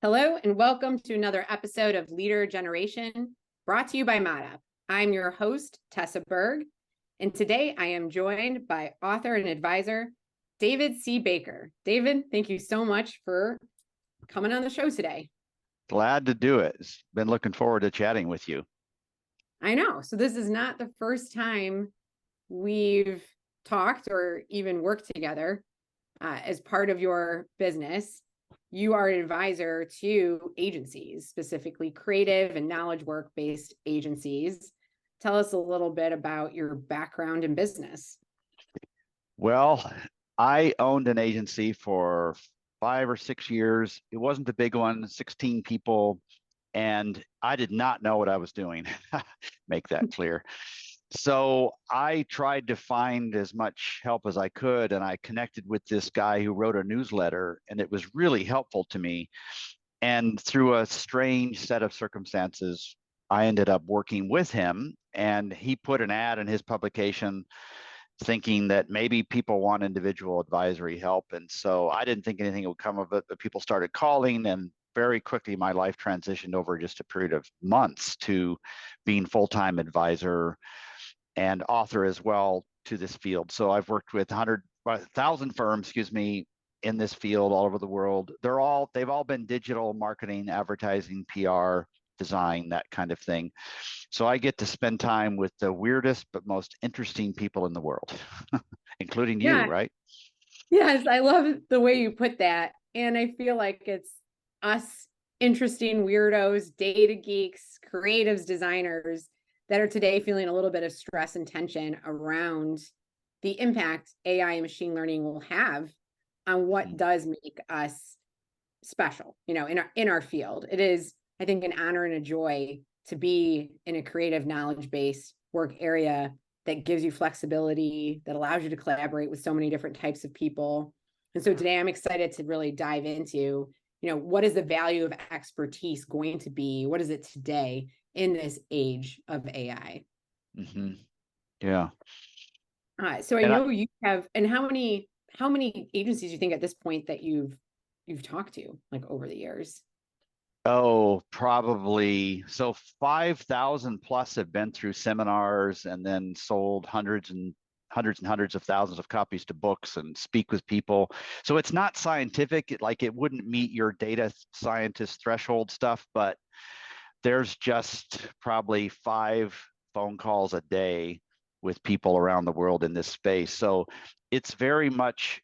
Hello and welcome to another episode of Leader Generation, brought to you by Mata. I'm your host, Tessa Burg, and today I am joined by author and advisor, David C. Baker. David, thank you so much for coming on the show today. Glad to do it. Been looking forward to chatting with you. I know. So this is not the first time we've talked or even worked together as part of your business. You are an advisor to agencies, specifically creative and knowledge work-based agencies. Tell us a little bit about your background in business. Well, I owned an agency for 5 or 6 years. It wasn't a big one, 16 people, and I did not know what I was doing. Make that clear. So I tried to find as much help as I could, and I connected with this guy who wrote a newsletter, and it was really helpful to me. And through a strange set of circumstances, I ended up working with him, and he put an ad in his publication thinking that maybe people want individual advisory help. And so I didn't think anything would come of it, but people started calling, and very quickly my life transitioned over just a period of months to being full-time advisor and author as well to this field. So I've worked with 1,000 firms, in this field all over the world. They've all been digital marketing, advertising, PR, design, that kind of thing. So I get to spend time with the weirdest but most interesting people in the world, including you, right? Yes, I love the way you put that. And I feel like it's us interesting weirdos, data geeks, creatives, designers that are today feeling a little bit of stress and tension around the impact AI and machine learning will have on what does make us special, in our field. It is, I think, an honor and a joy to be in a creative, knowledge-based work area that gives you flexibility, that allows you to collaborate with so many different types of people. And so today I'm excited to really dive into, what is the value of expertise going to be? What is it today in this age of AI? Mm-hmm. Yeah. So I know you have, and how many agencies do you think at this point that you've talked to, like, over the years? Oh, probably. So 5,000 plus have been through seminars and then sold hundreds of thousands of copies to books and speak with people. So it's not scientific, like it wouldn't meet your data scientist threshold stuff, but there's just probably 5 phone calls a day with people around the world in this space. So it's very much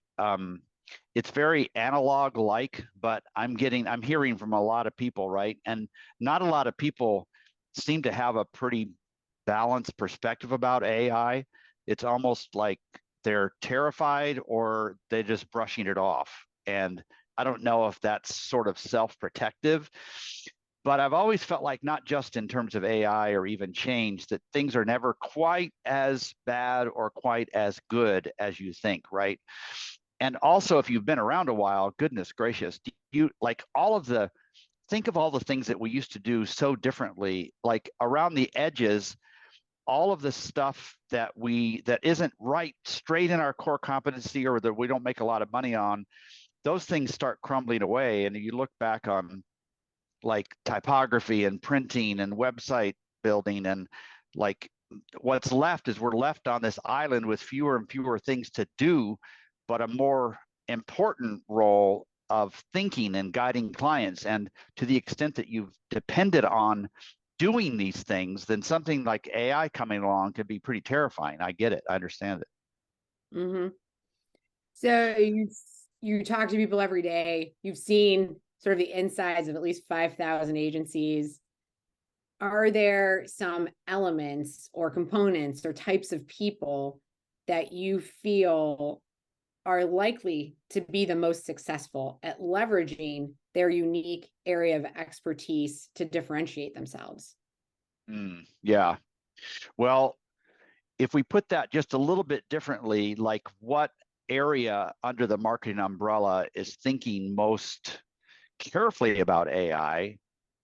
it's very analog like, but I'm hearing from a lot of people, right? And not a lot of people seem to have a pretty balanced perspective about AI. It's almost like they're terrified or they're just brushing it off. And I don't know if that's sort of self-protective, but I've always felt like, not just in terms of AI or even change, that things are never quite as bad or quite as good as you think, right? And also, if you've been around a while, goodness gracious, think of all the things that we used to do so differently, like around the edges, all of the stuff that isn't right straight in our core competency or that we don't make a lot of money on, those things start crumbling away. And you look back on like typography and printing and website building, and like what's left is we're left on this island with fewer and fewer things to do, but a more important role of thinking and guiding clients. And to the extent that you've depended on doing these things, then something like AI coming along could be pretty terrifying. I get it. I understand it. Mm-hmm. So you talk to people every day. You've seen sort of the insides of at least 5,000 agencies. Are there some elements or components or types of people that you feel are likely to be the most successful at leveraging their unique area of expertise to differentiate themselves? Yeah. Well, if we put that just a little bit differently, like what area under the marketing umbrella is thinking most carefully about AI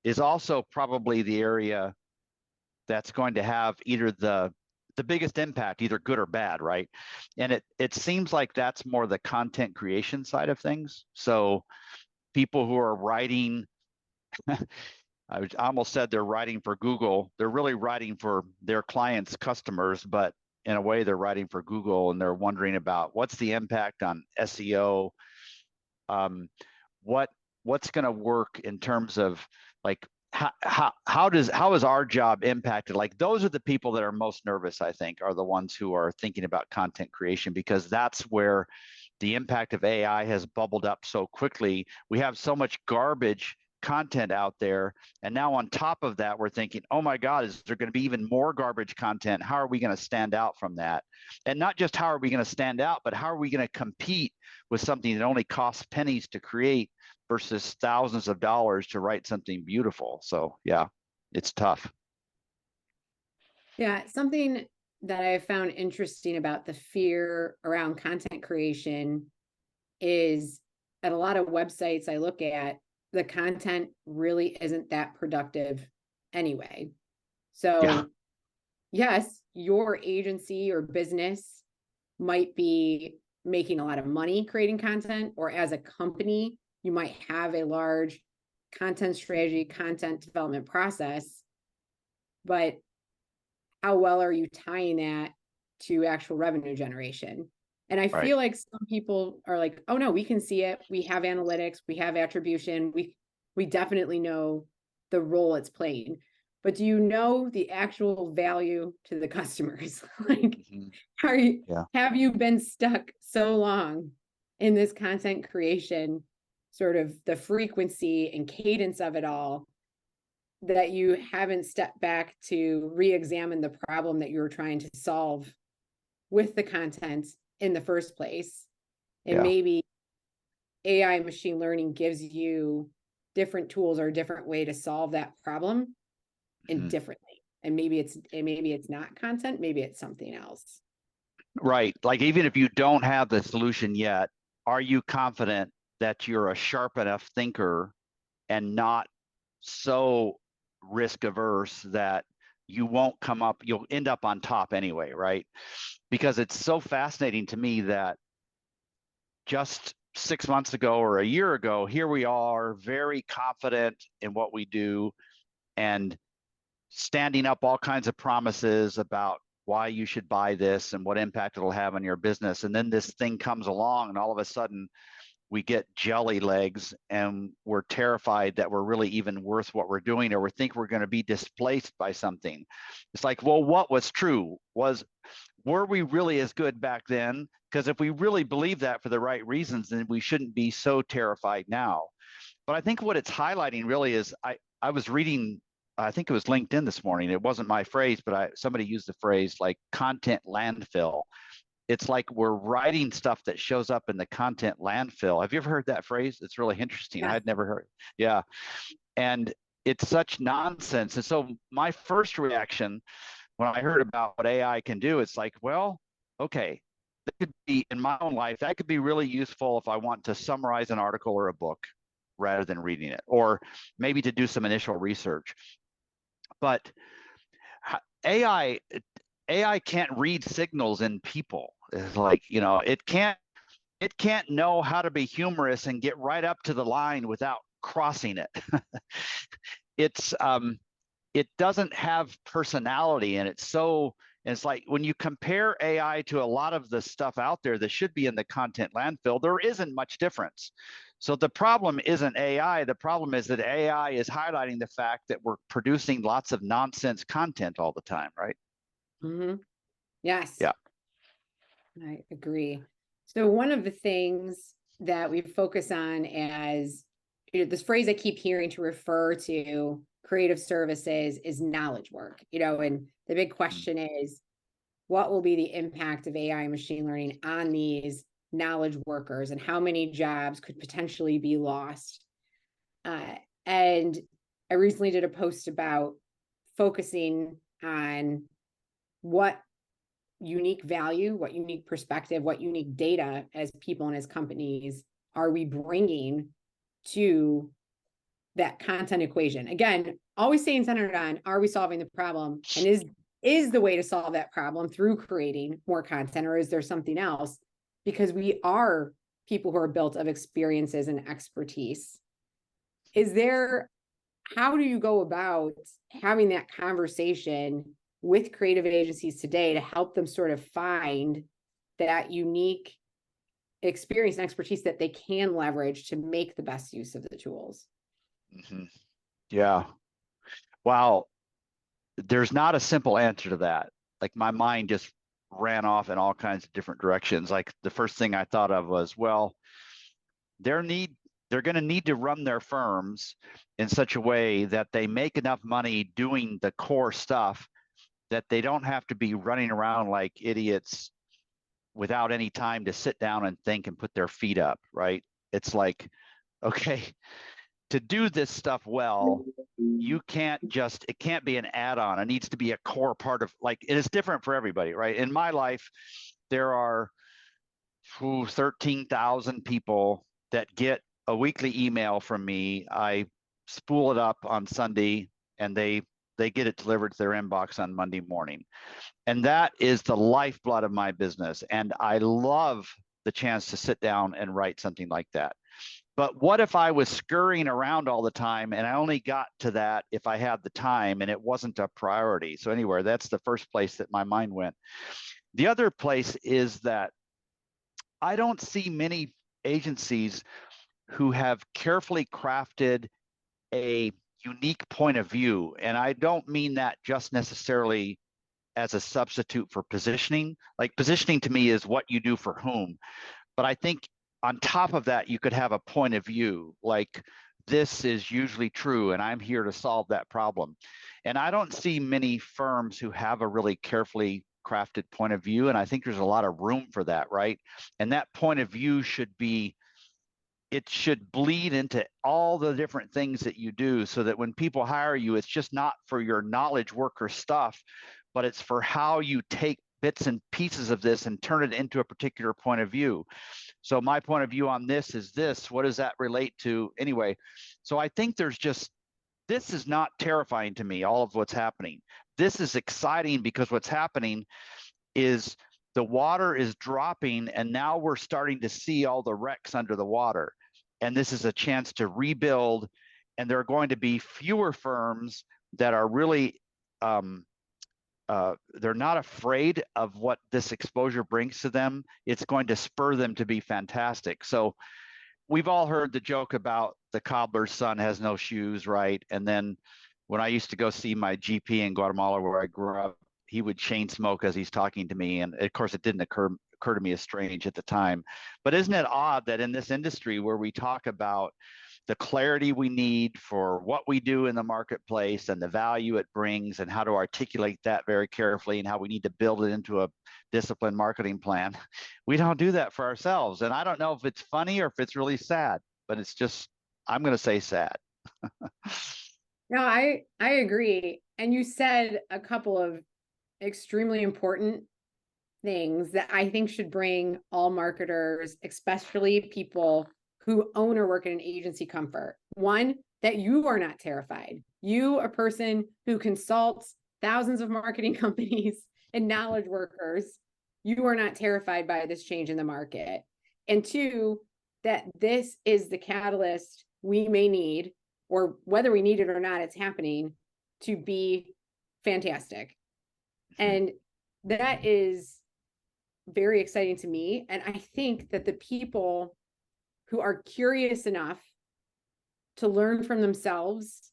is also probably the area that's going to have either the biggest impact, either good or bad, right? And it seems like that's more the content creation side of things. So people who are writing I almost said they're writing for Google. They're really writing for their clients' customers, but in a way they're writing for Google, and they're wondering about what's the impact on SEO, um, what what's going to work in terms of like how is our job impacted? Like those are the people that are most nervous, I think, are the ones who are thinking about content creation, because that's where the impact of AI has bubbled up so quickly. We have so much garbage content out there. And now on top of that, we're thinking, oh my God, is there going to be even more garbage content? How are we going to stand out from that? And not just how are we going to stand out, but how are we going to compete with something that only costs pennies to create versus thousands of dollars to write something beautiful? So yeah, it's tough. Yeah, something that I found interesting about the fear around content creation is at a lot of websites I look at, the content really isn't that productive anyway. Yeah. So, yes, your agency or business might be making a lot of money creating content, or as a company, you might have a large content strategy, content development process, but how well are you tying that to actual revenue generation? And I Right. feel like some people are like, oh no, we can see it. We have analytics, we have attribution, we definitely know the role it's playing. But do you know the actual value to the customers? Like, Mhm. are you Yeah. have you been stuck so long in this content creation, sort of the frequency and cadence of it all, that you haven't stepped back to re-examine the problem that you were trying to solve with the content in the first place? And Yeah. maybe AI machine learning gives you different tools or a different way to solve that problem and Mhm. differently. And maybe it's not content, maybe it's something else. Right. Like even if you don't have the solution yet, are you confident that you're a sharp enough thinker and not so risk averse that you won't come up, you'll end up on top anyway, right? Because it's so fascinating to me that just 6 months ago or a year ago, here we are, very confident in what we do and standing up all kinds of promises about why you should buy this and what impact it'll have on your business. And then this thing comes along, and all of a sudden, we get jelly legs and we're terrified that we're really even worth what we're doing, or we think we're going to be displaced by something. It's like, well, what was true? Were we really as good back then? Because if we really believe that for the right reasons, then we shouldn't be so terrified now. But I think what it's highlighting really is I was reading, I think it was LinkedIn this morning. It wasn't my phrase, but somebody used the phrase like content landfill. It's like we're writing stuff that shows up in the content landfill. Have you ever heard that phrase? It's really interesting. I Yes. had never heard it. Yeah. And it's such nonsense. And so my first reaction when I heard about what AI can do, it's like, well, okay, that could be in my own life, that could be really useful if I want to summarize an article or a book rather than reading it, or maybe to do some initial research. But AI AI can't read signals in people. It's like, it can't know how to be humorous and get right up to the line without crossing it. it's it doesn't have personality, and it's like when you compare AI to a lot of the stuff out there that should be in the content landfill, there isn't much difference. So the problem isn't AI. The problem is that AI is highlighting the fact that we're producing lots of nonsense content all the time, right? Mm-hmm. Yes, Yeah. I agree. So one of the things that we focus on as, this phrase I keep hearing to refer to creative services is knowledge work, and the big question is, what will be the impact of AI and machine learning on these knowledge workers, and how many jobs could potentially be lost? And I recently did a post about focusing on what unique value, what unique perspective, what unique data as people and as companies are we bringing to that content equation. Again, always staying centered on, are we solving the problem, and is the way to solve that problem through creating more content, or is there something else? Because we are people who are built of experiences and expertise. Is there how do you go about having that conversation with creative agencies today to help them sort of find that unique experience and expertise that they can leverage to make the best use of the tools? Mm-hmm. Yeah. Wow. There's not a simple answer to that. Like my mind just ran off in all kinds of different directions. Like the first thing I thought of was, well, they're going to need to run their firms in such a way that they make enough money doing the core stuff that they don't have to be running around like idiots without any time to sit down and think and put their feet up, right? It's like, okay, to do this stuff well, you can't just, it can't be an add-on. It needs to be a core part of, like, it is different for everybody, right? In my life, there are 13,000 people that get a weekly email from me. I spool it up on Sunday and they get it delivered to their inbox on Monday morning. And that is the lifeblood of my business. And I love the chance to sit down and write something like that. But what if I was scurrying around all the time and I only got to that if I had the time and it wasn't a priority? So anyway, that's the first place that my mind went. The other place is that I don't see many agencies who have carefully crafted a unique point of view. And I don't mean that just necessarily as a substitute for positioning. Like positioning to me is what you do for whom. But I think on top of that, you could have a point of view, like this is usually true and I'm here to solve that problem. And I don't see many firms who have a really carefully crafted point of view. And I think there's a lot of room for that, right? And that point of view should be, it should bleed into all the different things that you do so that when people hire you, it's just not for your knowledge worker stuff, but it's for how you take bits and pieces of this and turn it into a particular point of view. So my point of view on this is this. What does that relate to? Anyway, so I think there's just, this is not terrifying to me, all of what's happening. This is exciting because what's happening is the water is dropping and now we're starting to see all the wrecks under the water. And this is a chance to rebuild. And there are going to be fewer firms that are really, they're not afraid of what this exposure brings to them. It's going to spur them to be fantastic. So we've all heard the joke about the cobbler's son has no shoes, right? And then when I used to go see my GP in Guatemala where I grew up, he would chain smoke as he's talking to me. And of course, it didn't occur to me as strange at the time. But isn't it odd that in this industry where we talk about the clarity we need for what we do in the marketplace and the value it brings and how to articulate that very carefully and how we need to build it into a disciplined marketing plan, we don't do that for ourselves. And I don't know if it's funny or if it's really sad, but it's just, I'm going to say sad. No, I agree. And you said a couple of extremely important things that I think should bring all marketers, especially people who own or work in an agency, comfort. One, that you are not terrified. You, a person who consults thousands of marketing companies and knowledge workers, you are not terrified by this change in the market. And two, that this is the catalyst we may need, or whether we need it or not, it's happening to be fantastic. And that is very exciting to me. And I think that the people who are curious enough to learn from themselves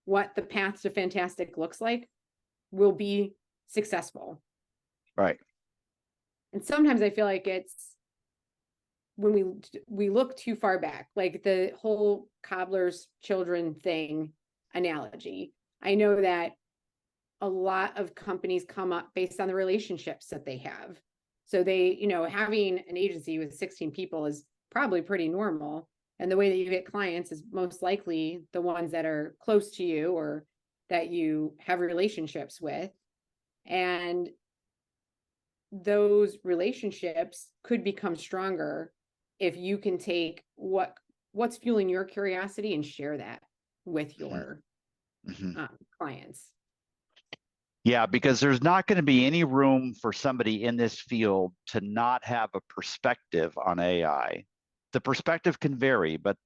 what the path to fantastic looks like will be successful. Right. And sometimes I feel like it's when we look too far back, like the whole cobbler's children thing analogy. I know that a lot of companies come up based on the relationships that they have. So they, having an agency with 16 people is probably pretty normal. And the way that you get clients is most likely the ones that are close to you or that you have relationships with. And those relationships could become stronger if you can take what's fueling your curiosity and share that with your clients. Yeah, because there's not going to be any room for somebody in this field to not have a perspective on AI. the perspective can vary, but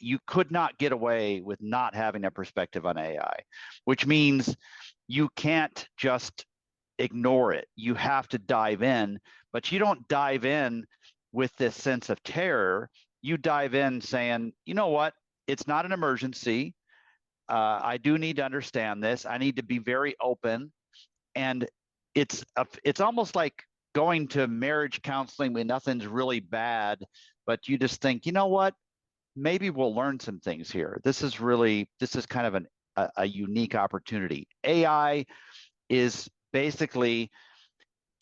you could not get away with not having a perspective on AI, which means you can't just ignore it. You have to dive in, but you don't dive in with this sense of terror. You dive in saying, you know what? It's not an emergency. I do need to understand this. I need to be very open. And it's almost like going to marriage counseling when nothing's really bad, but you just think, you know what? Maybe we'll learn some things here. This is kind of a unique opportunity. AI is basically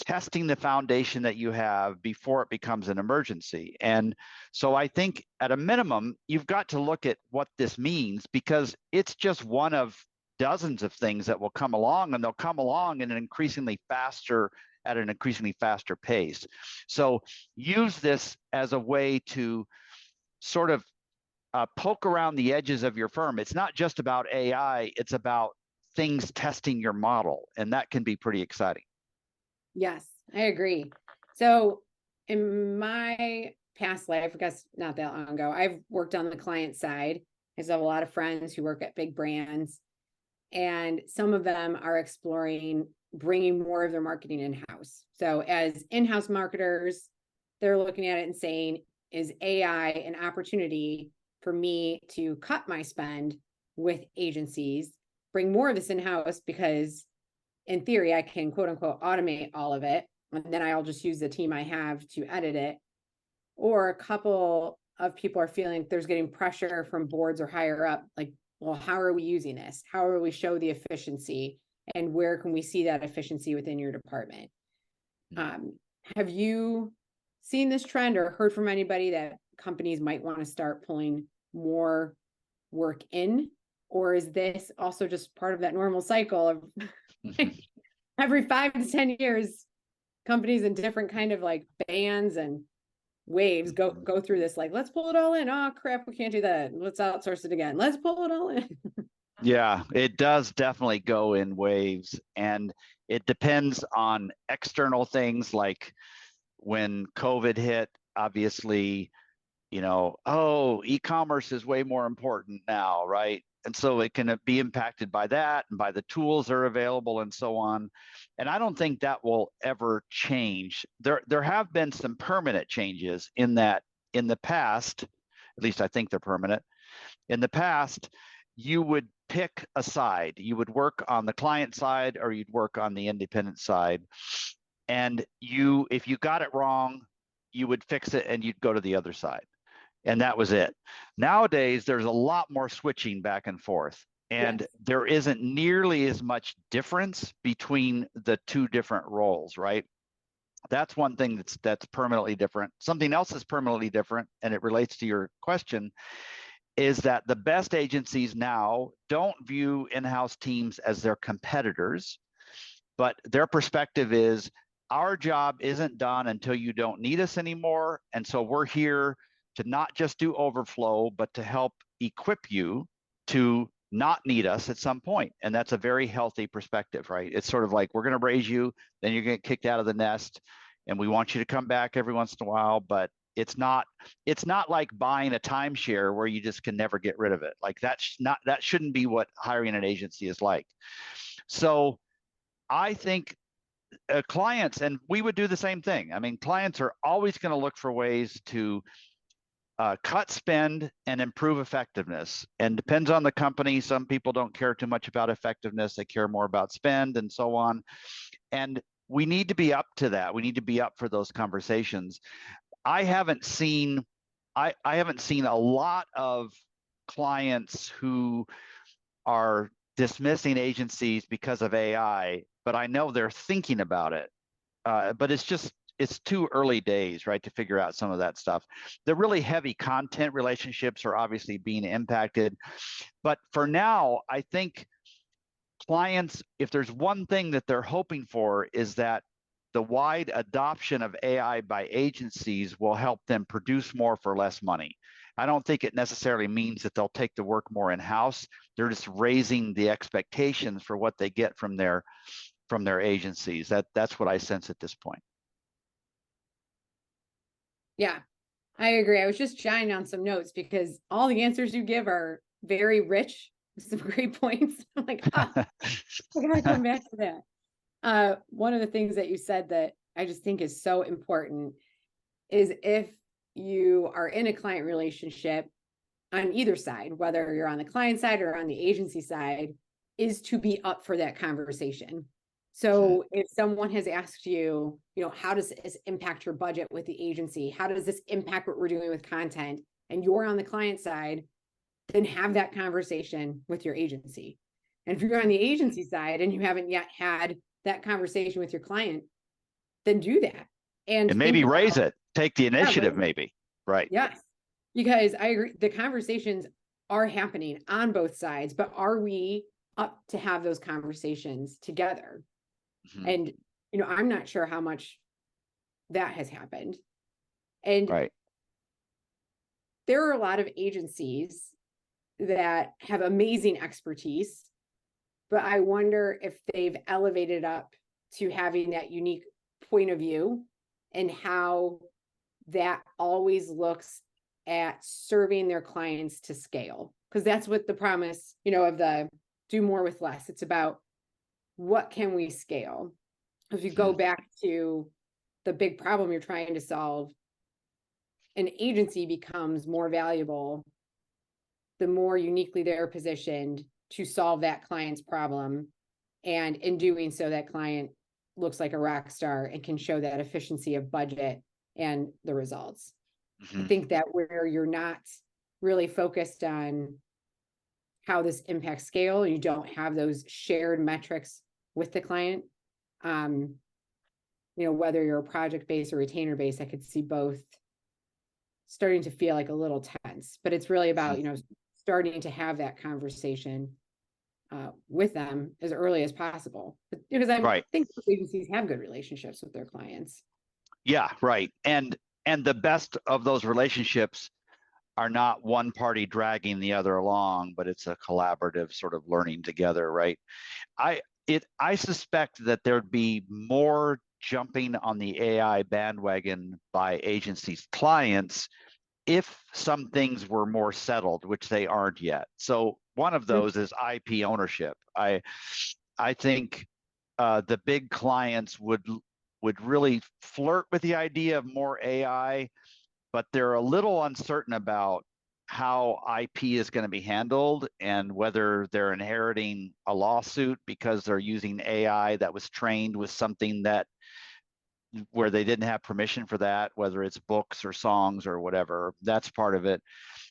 testing the foundation that you have before it becomes an emergency. And so I think at a minimum, you've got to look at what this means, because it's just one of dozens of things that will come along, and they'll come along at an increasingly faster pace. So use this as a way to sort of poke around the edges of your firm. It's not just about AI, it's about things testing your model, and that can be pretty exciting. Yes, I agree. So in my past life, I guess not that long ago, I've worked on the client side. I have a lot of friends who work at big brands, and some of them are exploring bringing more of their marketing in-house. So as in-house marketers, they're looking at it and saying, is AI an opportunity for me to cut my spend with agencies, bring more of this in-house, because in theory, I can quote unquote automate all of it, and then I'll just use the team I have to edit it. Or a couple of people are feeling there's getting pressure from boards or higher up, like, well, how are we using this? How are we show the efficiency? And where can we see that efficiency within your department? Have you seen this trend or heard from anybody that companies might want to start pulling more work in? Or is this also just part of that normal cycle of every 5 to 10 years, companies in different kind of like bands and waves go through this, like, let's pull it all in. Oh crap, we can't do that. Let's outsource it again. Let's pull it all in. Yeah, it does definitely go in waves, and it depends on external things, like when COVID hit, obviously, oh, e-commerce is way more important now, right? And so it can be impacted by that and by the tools that are available and so on. And I don't think that will ever change. There have been some permanent changes in that in the past, at least I think they're permanent. In the past, you would pick a side. You would work on the client side or you'd work on the independent side. And if you got it wrong, you would fix it and you'd go to the other side. And that was it. Nowadays, there's a lot more switching back and forth. And yes, there isn't nearly as much difference between the two different roles, right? That's one thing that's permanently different. Something else is permanently different, and it relates to your question, is that the best agencies now don't view in-house teams as their competitors, but their perspective is, our job isn't done until you don't need us anymore. And so we're here to not just do overflow, but to help equip you to not need us at some point. And that's a very healthy perspective, right? It's sort of like, we're going to raise you, then you're going to get kicked out of the nest, and we want you to come back every once in a while, but it's not like buying a timeshare where you just can never get rid of it. Like that shouldn't be what hiring an agency is like. So I think clients, and we would do the same thing. I mean, clients are always going to look for ways to cut spend and improve effectiveness. And depends on the company. Some people don't care too much about effectiveness. They care more about spend and so on. And we need to be up to that. We need to be up for those conversations. I haven't seen a lot of clients who are dismissing agencies because of AI, but I know they're thinking about it. But it's too early days, right, to figure out some of that stuff. The really heavy content relationships are obviously being impacted. But for now, I think clients, if there's one thing that they're hoping for, is that the wide adoption of AI by agencies will help them produce more for less money. I don't think it necessarily means that they'll take the work more in-house. They're just raising the expectations for what they get from their agencies. That's what I sense at this point. Yeah, I agree. I was just jotting down some notes because all the answers you give are very rich with some great points. I'm like, I gotta come back to that. One of the things that you said that I just think is so important is if you are in a client relationship on either side, whether you're on the client side or on the agency side, is to be up for that conversation. So if someone has asked you, how does this impact your budget with the agency? How does this impact what we're doing with content? And you're on the client side, then have that conversation with your agency. And if you're on the agency side and you haven't yet had that conversation with your client, then do that. And And think maybe raise about, it, take the yeah, initiative, maybe. Right. yes, because I agree, the conversations are happening on both sides, but are we up to have those conversations together? Mm-hmm. And, I'm not sure how much that has happened. And Right. there are a lot of agencies that have amazing expertise, but I wonder if they've elevated up to having that unique point of view and how that always looks at serving their clients to scale. Because that's what the promise, of the do more with less. It's about what can we scale? If you go back to the big problem you're trying to solve, an agency becomes more valuable the more uniquely they're positioned to solve that client's problem. And in doing so, that client looks like a rock star and can show that efficiency of budget and the results. I think that where you're not really focused on how this impacts scale, you don't have those shared metrics with the client. Whether you're a project based or retainer based, I could see both starting to feel like a little tense, but it's really about, starting to have that conversation with them as early as possible. Because I think agencies have good relationships with their clients. Yeah, right. And the best of those relationships are not one party dragging the other along, but it's a collaborative sort of learning together, right? I suspect that there'd be more jumping on the AI bandwagon by agencies' clients if some things were more settled, which they aren't yet. So one of those is IP ownership. I think the big clients would really flirt with the idea of more AI, but they're a little uncertain about how IP is going to be handled and whether they're inheriting a lawsuit because they're using AI that was trained with something that where they didn't have permission for that, whether it's books or songs or whatever. That's part of it.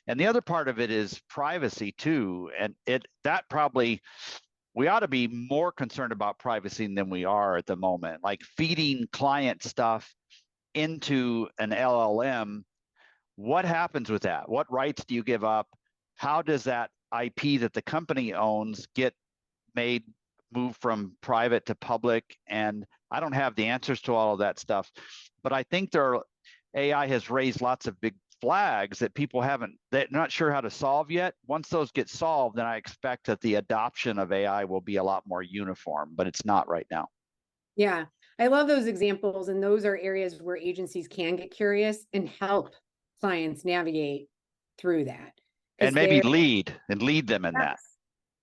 And the other part of it is privacy too. And that probably, we ought to be more concerned about privacy than we are at the moment. Like feeding client stuff into an LLM, what happens with that? What rights do you give up? How does that IP that the company owns get move from private to public? And I don't have the answers to all of that stuff, but I think AI has raised lots of big flags that people they're not sure how to solve yet. Once those get solved, then I expect that the adoption of AI will be a lot more uniform, but it's not right now. Yeah, I love those examples. And those are areas where agencies can get curious and help clients navigate through that. And maybe lead them in that.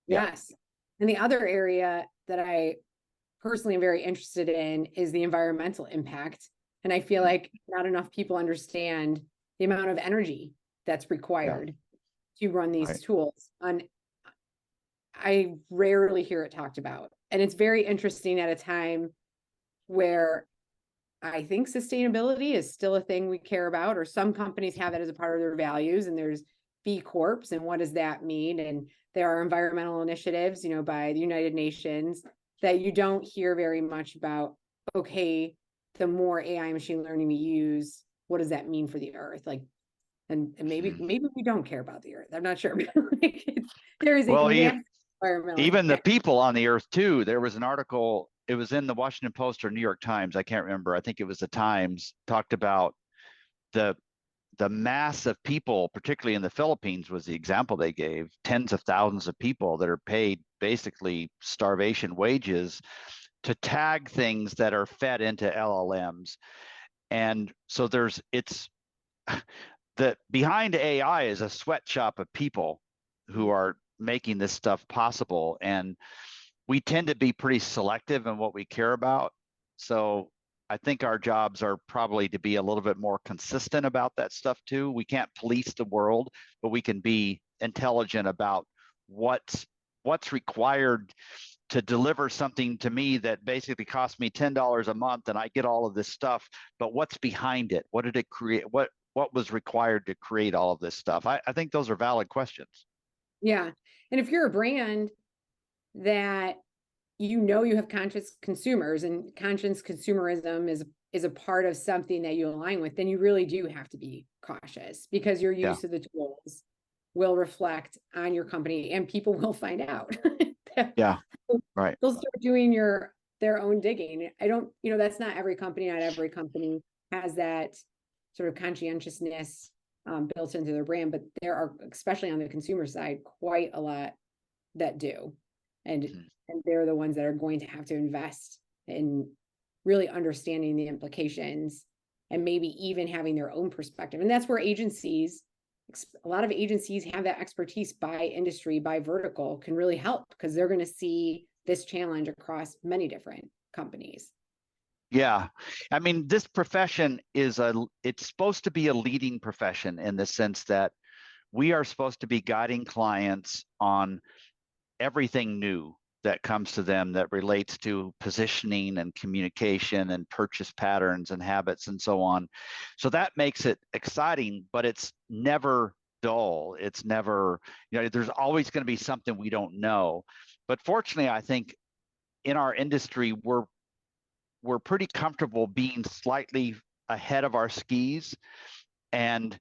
Yes. And the other area that I personally am very interested in is the environmental impact. And I feel like not enough people understand the amount of energy that's required to run these tools. And I rarely hear it talked about. And it's very interesting at a time where I think sustainability is still a thing we care about, or some companies have it as a part of their values, and there's B Corps, and what does that mean? And there are environmental initiatives, by the United Nations that you don't hear very much about. Okay, the more AI machine learning we use, what does that mean for the earth? Like, and maybe we don't care about the earth. I'm not sure. There is a massive environmental even impact. The people on the earth too. There was an article, it was in the Washington Post or New York Times, I can't remember, I think it was the Times, talked about the mass of people, particularly in the Philippines was the example they gave, tens of thousands of people that are paid basically starvation wages to tag things that are fed into LLMs. And so that behind AI is a sweatshop of people who are making this stuff possible. And we tend to be pretty selective in what we care about. So I think our jobs are probably to be a little bit more consistent about that stuff too. We can't police the world, but we can be intelligent about what's required to deliver something to me that basically costs me $10 a month and I get all of this stuff, but what's behind it? What did it create? What was required to create all of this stuff? I think those are valid questions. Yeah. And if you're a brand that you have conscious consumers and conscious consumerism is a part of something that you align with, then you really do have to be cautious because your Yeah. use of the tools will reflect on your company and people will find out. Yeah. Right. They'll start doing their own digging. I don't, that's not every company. Not every company has that sort of conscientiousness built into their brand, but there are, especially on the consumer side, quite a lot that do. And Mhm. and they're the ones that are going to have to invest in really understanding the implications and maybe even having their own perspective. And that's where a lot of agencies have that expertise by industry, by vertical, can really help because they're going to see this challenge across many different companies. Yeah. I mean, this profession it's supposed to be a leading profession in the sense that we are supposed to be guiding clients on everything new that comes to them that relates to positioning and communication and purchase patterns and habits and so on. So that makes it exciting, but it's never dull. It's never, there's always going to be something we don't know. But fortunately, I think in our industry, we're pretty comfortable being slightly ahead of our skis and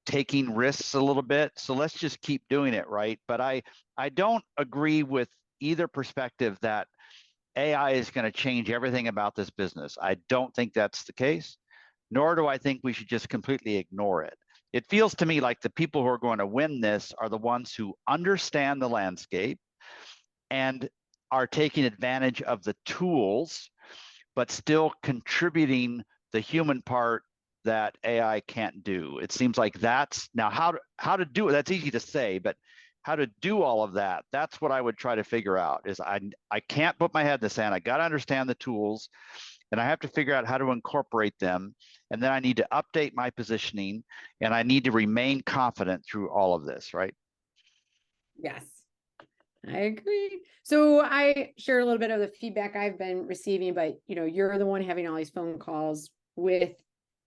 taking risks a little bit. So let's just keep doing it, right? But I don't agree with either perspective that AI is going to change everything about this business. I don't think that's the case, nor do I think we should just completely ignore it. It feels to me like the people who are going to win this are the ones who understand the landscape and are taking advantage of the tools, but still contributing the human part that AI can't do. It seems like that's now how to do it. That's easy to say, but how to do all of that, that's what I would try to figure out is I can't put my head in the sand. I got to understand the tools and I have to figure out how to incorporate them. And then I need to update my positioning and I need to remain confident through all of this, right? Yes, I agree. So I share a little bit of the feedback I've been receiving, but you're the one having all these phone calls with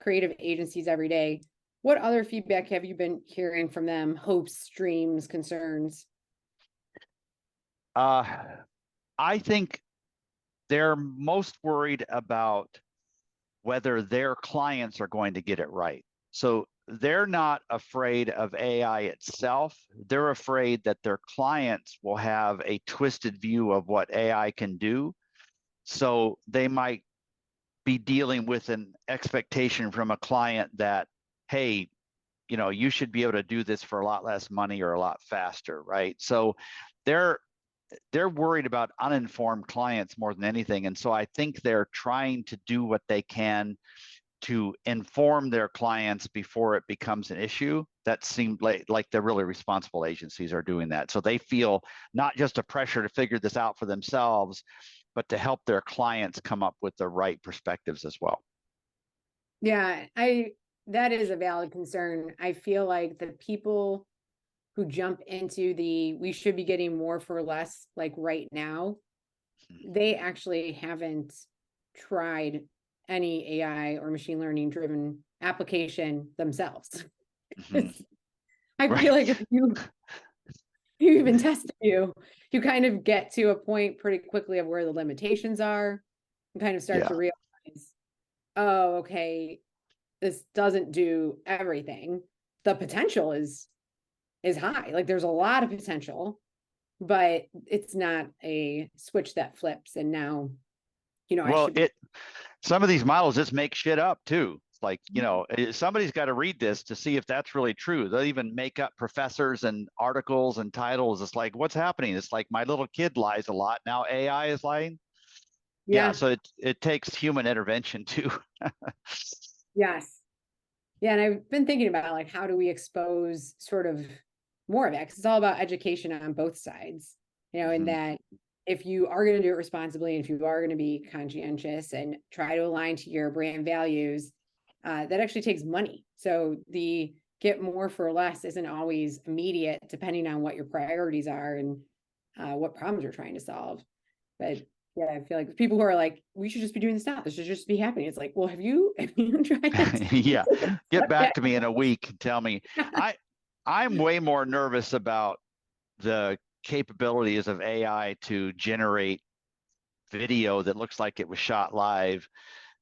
creative agencies every day. What other feedback have you been hearing from them? Hopes, dreams, concerns? Uh, I think they're most worried about whether their clients are going to get it right. So they're not afraid of AI itself. They're afraid that their clients will have a twisted view of what AI can do. So they might be dealing with an expectation from a client that, hey, you should be able to do this for a lot less money or a lot faster, right? So they're they're worried about uninformed clients more than anything. And so I think they're trying to do what they can to inform their clients before it becomes an issue. That seemed like the really responsible agencies are doing that. So they feel not just a pressure to figure this out for themselves, but to help their clients come up with the right perspectives as well. Yeah, that is a valid concern. I feel like the people who jump into we should be getting more for less, like right now, they actually haven't tried any AI or machine learning driven application themselves. Mm-hmm. I feel Right. like if you even test you kind of get to a point pretty quickly of where the limitations are and kind of start Yeah. to realize, oh, okay, this doesn't do everything. The potential is high. Like there's a lot of potential, but it's not a switch that flips and now, I Well, should be. some of these models just make shit up too. It's like, somebody's got to read this to see if that's really true. They'll even make up professors and articles and titles. It's like, what's happening? It's like my little kid lies a lot. Now AI is lying. Yeah, Yeah. so it takes human intervention too. Yes. Yeah, and I've been thinking about like how do we expose sort of more of it? Because it's all about education on both sides, in Mhm. that if you are going to do it responsibly and if you are going to be conscientious and try to align to your brand values, that actually takes money. So the get more for less isn't always immediate, depending on what your priorities are and what problems you're trying to solve. But yeah, I feel like people who are like, we should just be doing this now. This should just be happening. It's like, well, have you tried that? Yeah, get back Yeah. to me in a week and tell me. I I'm way more nervous about the capabilities of AI to generate video that looks like it was shot live,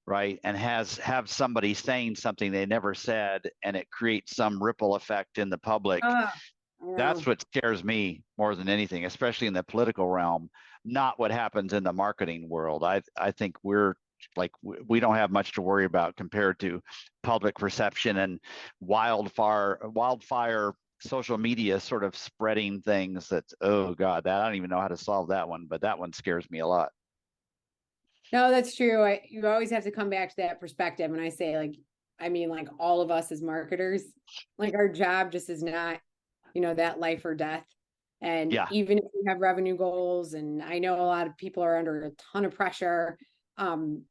right? And have somebody saying something they never said, and it creates some ripple effect in the public. Oh, I That's know. what scares me more than anything, especially in the political realm, not what happens in the marketing world. I think we're like we don't have much to worry about compared to public perception and wildfire social media sort of spreading things that, oh God, that I don't even know how to solve that one, but that one scares me a lot. No, that's true. You always have to come back to that perspective. And I say, like, I mean, like all of us as marketers, like our job just is not, that life or death. And Yeah. even if we have revenue goals, and I know a lot of people are under a ton of pressure, um,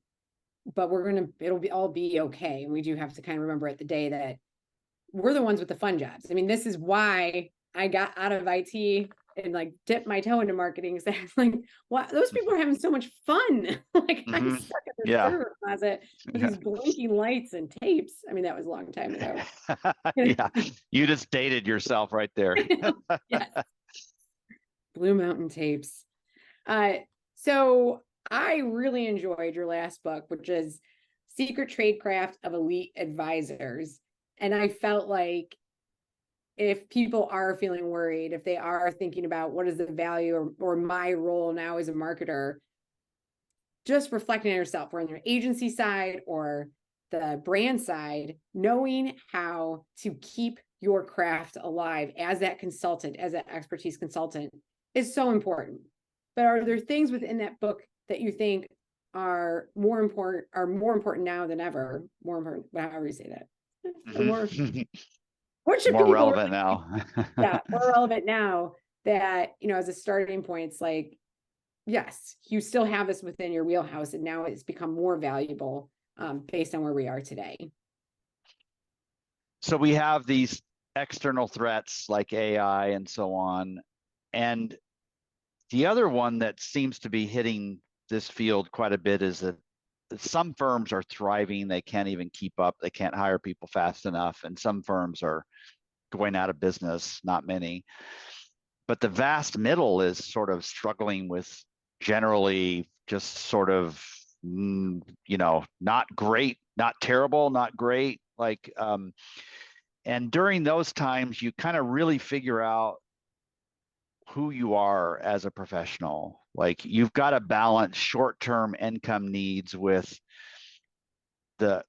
but it'll be all be okay. And we do have to kind of remember at the day that we're the ones with the fun jobs. I mean, this is why I got out of IT and like dipped my toe into marketing. So I was like, wow, those people are having so much fun. Like I'm Hmm. stuck in the Yeah. server closet with Yeah. these blinking lights and tapes. I mean, that was a long time ago. Yeah. You just dated yourself right there. Yes, Blue Mountain tapes. Uh, so I really enjoyed your last book, which is Secret Tradecraft of Elite Advisors. And I felt like if people are feeling worried, if they are thinking about what is the value or my role now as a marketer, just reflecting on yourself, whether on the agency side or the brand side, knowing how to keep your craft alive as that consultant, as that expertise consultant is so important. But are there things within that book that you think are more important now than ever? More important, however you say that. Or more, Mhm. what should More people relevant really, now. yeah, more relevant now that, as a starting point, it's like, yes, you still have this within your wheelhouse, and now it's become more valuable based on where we are today. So we have these external threats like AI and so on. And the other one that seems to be hitting this field quite a bit is that some firms are thriving. They can't even keep up. They can't hire people fast enough. And some firms are going out of business, not many. But the vast middle is sort of struggling with generally just sort of, not great, not terrible, not great. And during those times, you kind of really figure out who you are as a professional. Like you've got to balance short-term income needs with the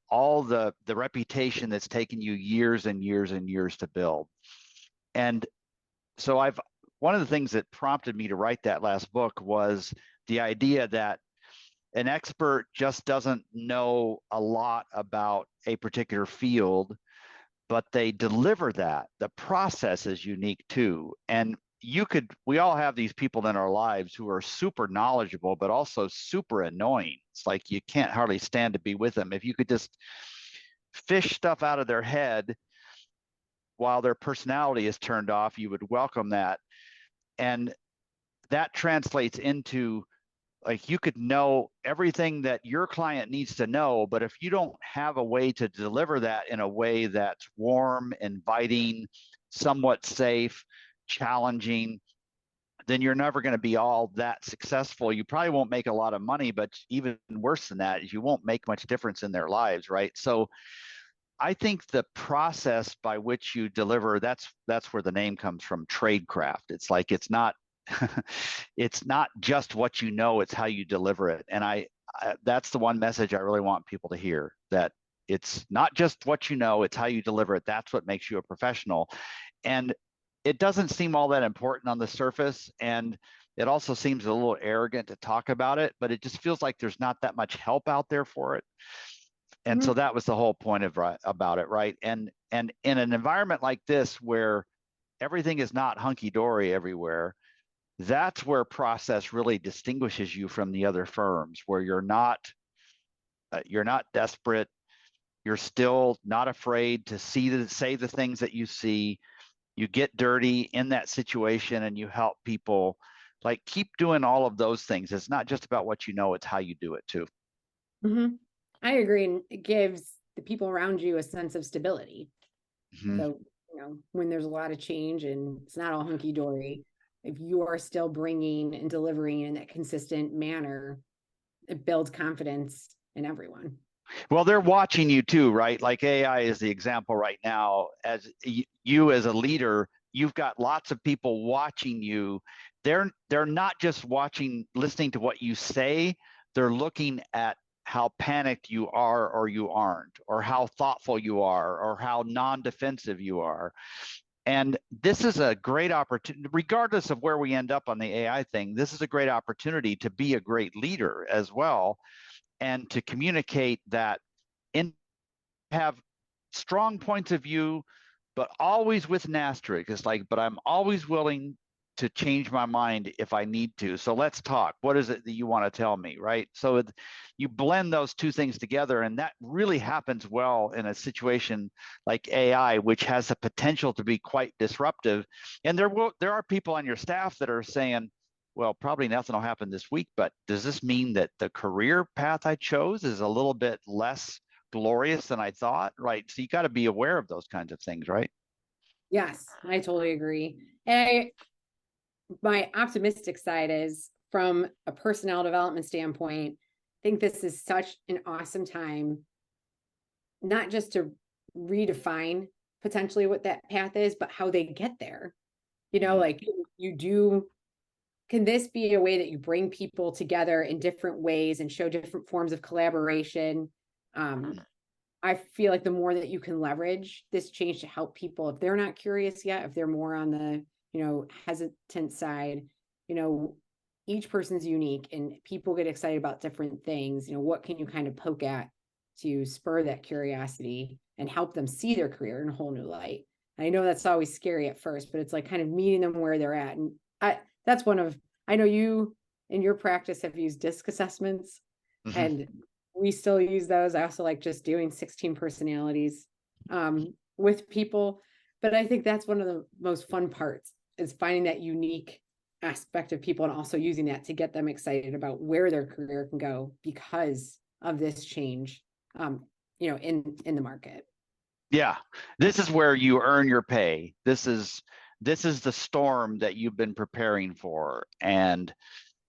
reputation that's taken you years and years and years to build. And so I've one of the things that prompted me to write that last book was the idea that an expert just doesn't know a lot about a particular field, but they deliver that. The process is unique too. And we all have these people in our lives who are super knowledgeable, but also super annoying. It's like you can't hardly stand to be with them. If you could just fish stuff out of their head while their personality is turned off, you would welcome that. And that translates into like you could know everything that your client needs to know, but if you don't have a way to deliver that in a way that's warm, inviting, somewhat safe, challenging, then you're never going to be all that successful. You probably won't make a lot of money, but even worse than that is you won't make much difference in their lives, right? So I think the process by which you deliver, that's where the name comes from, tradecraft. It's like it's not it's not just what you know, it's how you deliver it. And that's the one message I really want people to hear, that it's not just what you know, it's how you deliver it. That's what makes you a professional. And it doesn't seem all that important on the surface. And it also seems a little arrogant to talk about it, but it just feels like there's not that much help out there for it. And so that was the whole point of about it, right? And in an environment like this where everything is not hunky-dory everywhere, that's where process really distinguishes you from the other firms, where you're not desperate, you're still not afraid to say the things that you see. You get dirty in that situation and you help people. Like, keep doing all of those things. It's not just about what you know, it's how you do it too. Mm-hmm. I agree. And it gives the people around you a sense of stability. Mm-hmm. So, when there's a lot of change and it's not all hunky dory, if you are still bringing and delivering in that consistent manner, it builds confidence in everyone. Well, they're watching you too, right? Like, AI is the example right now. As you as a leader, you've got lots of people watching you. They're not just listening to what you say. They're looking at how panicked you are or you aren't, or how thoughtful you are, or how non-defensive you are. And this is a great opportunity, regardless of where we end up on the AI thing. This is a great opportunity to be a great leader as well, and to communicate that, in have strong points of view, but always with an asterisk. It's like, but I'm always willing to change my mind if I need to. So let's talk. What is it that you want to tell me, right? So you blend those two things together, and that really happens well in a situation like AI, which has the potential to be quite disruptive. And there are people on your staff that are saying, well, probably nothing will happen this week, but does this mean that the career path I chose is a little bit less glorious than I thought, right? So you got to be aware of those kinds of things, right? Yes, I totally agree. And my optimistic side is, from a personnel development standpoint, I think this is such an awesome time, not just to redefine potentially what that path is, but how they get there. Like, can this be a way that you bring people together in different ways and show different forms of collaboration? I feel like the more that you can leverage this change to help people, if they're not curious yet, if they're more on the, hesitant side, each person's unique and people get excited about different things. What can you kind of poke at to spur that curiosity and help them see their career in a whole new light? I know that's always scary at first, but it's like kind of meeting them where they're at. And I know you in your practice have used DISC assessments, Mm-hmm. and we still use those. I also like just doing 16 personalities with people. But I think that's one of the most fun parts, is finding that unique aspect of people and also using that to get them excited about where their career can go because of this change, in the market. Yeah, this is where you earn your pay. This is the storm that you've been preparing for, and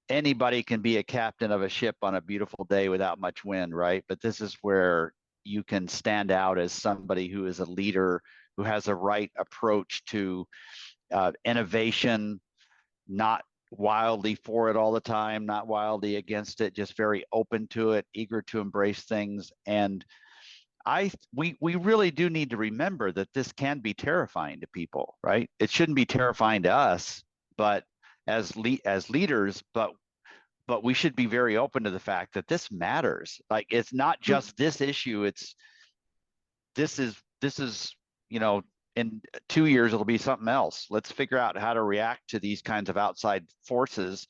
anybody can be a captain of a ship on a beautiful day without much wind, right? But this is where you can stand out as somebody who is a leader, who has a right approach to innovation, not wildly for it all the time, not wildly against it, just very open to it, eager to embrace things. And we really do need to remember that this can be terrifying to people, right? It shouldn't be terrifying to us, but as leaders, but we should be very open to the fact that this matters. Like, it's not just this issue. This is, in 2 years, it'll be something else. Let's figure out how to react to these kinds of outside forces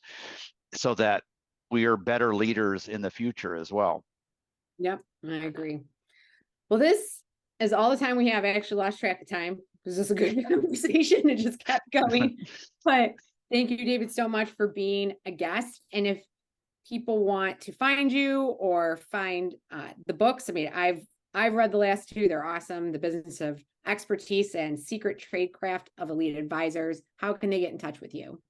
so that we are better leaders in the future as well. Yep, I agree. Well, this is all the time we have. I actually lost track of time. This is a good conversation. It just kept going. But thank you, David, so much for being a guest. And if people want to find you or find the books, I mean, I've read the last two. They're awesome. The Business of Expertise and Secret Tradecraft of Elite Advisors. How can they get in touch with you?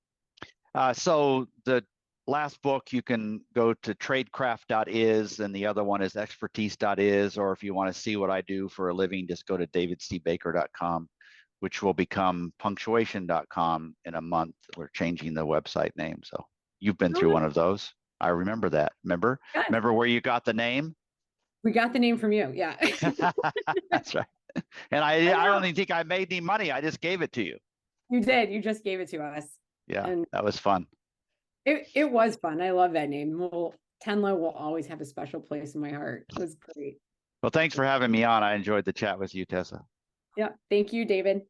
So the last book, you can go to tradecraft.is, and the other one is expertise.is. Or if you want to see what I do for a living, just go to davidcbaker.com, which will become punctuation.com in a month. We're changing the website name. So you've been through one of those. I remember that. Remember where you got the name? We got the name from you. Yeah. That's right. And I don't even think I made any money. I just gave it to you. You did. You just gave it to us. Yeah, and that was fun. It was fun. I love that name. Tenlo will always have a special place in my heart. It was great. Well, thanks for having me on. I enjoyed the chat with you, Tessa. Yeah, thank you, David.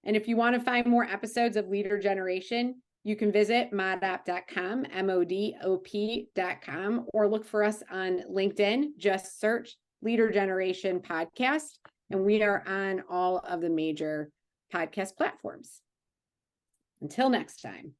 And if you want to find more episodes of Leader Generation, you can visit modop.com, modop.com, or look for us on LinkedIn. Just search Leader Generation Podcast, and we are on all of the major podcast platforms. Until next time.